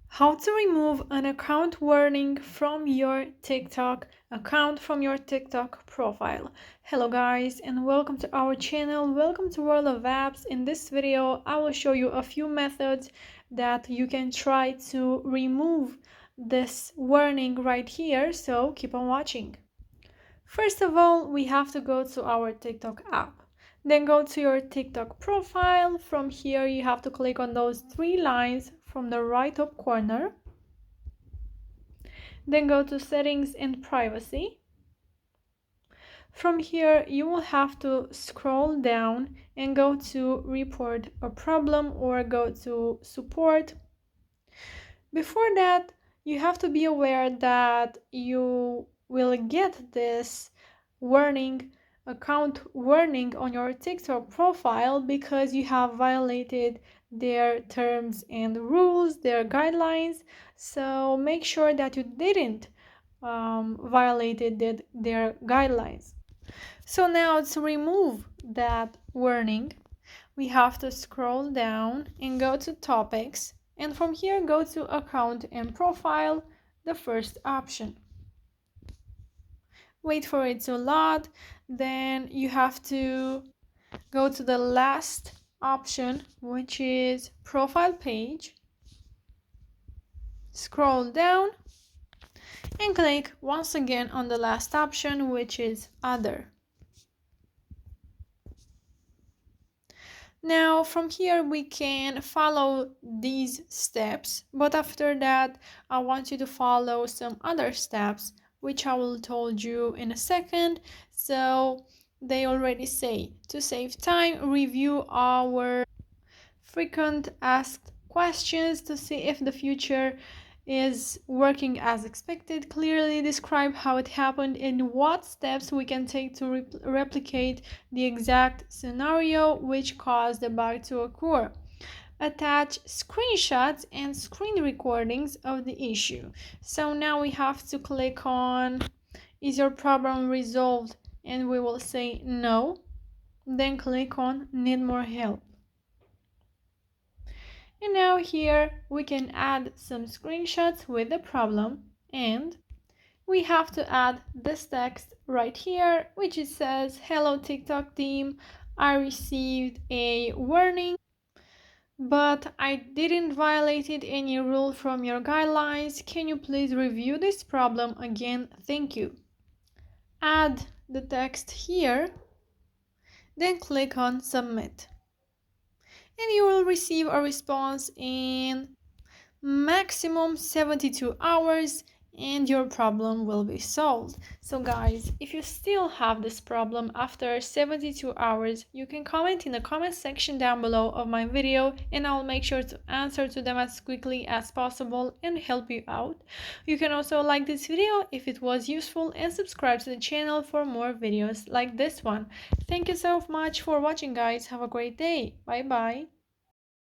How to remove an account warning from your TikTok account from your TikTok profile. Hello guys and welcome to our channel. Welcome to World of Apps. In this video I will show you a few methods that you can try to remove this warning right here, so keep on watching. First of all, we have to go to our TikTok app. Then go to your TikTok profile. From here, you have to click on those three lines from the right top corner. Then go to Settings and Privacy. From here, you will have to scroll down and go to Report a Problem or go to Support. Before that, you have to be aware that you will get this warning, account warning on your TikTok profile because you have violated their terms and rules, their guidelines. So make sure that you didn't violated their guidelines. So now to remove that warning, we have to scroll down and go to Topics, and from here go to Account and Profile, the first option. Wait for it to load. Then you have to go to the last option, which is Profile Page. Scroll down and click once again on the last option, which is Other. Now from here we can follow these steps, but after that I want you to follow some other steps which I will told you in a second. So they already say to save time, review our frequent asked questions to see if the feature is working as expected. Clearly describe how it happened and what steps we can take to replicate the exact scenario which caused the bug to occur. Attach screenshots and screen recordings of the issue. So now we have to click on Is your problem resolved? And we will say no. Then click on Need more help. And now here we can add some screenshots with the problem, and we have to add this text right here, which it says, "Hello TikTok team, I received a warning, but I didn't violate any rule from your guidelines. Can you please review this problem again? Thank you." Add the text here, then click on Submit. And you will receive a response in maximum 72 hours and your problem will be solved. So guys, if you still have this problem after 72 hours, you can comment in the comment section down below of my video and I'll make sure to answer to them as quickly as possible and help you out. You can also like this video if it was useful and subscribe to the channel for more videos like this one. Thank you so much for watching guys. Have a great day. Bye bye.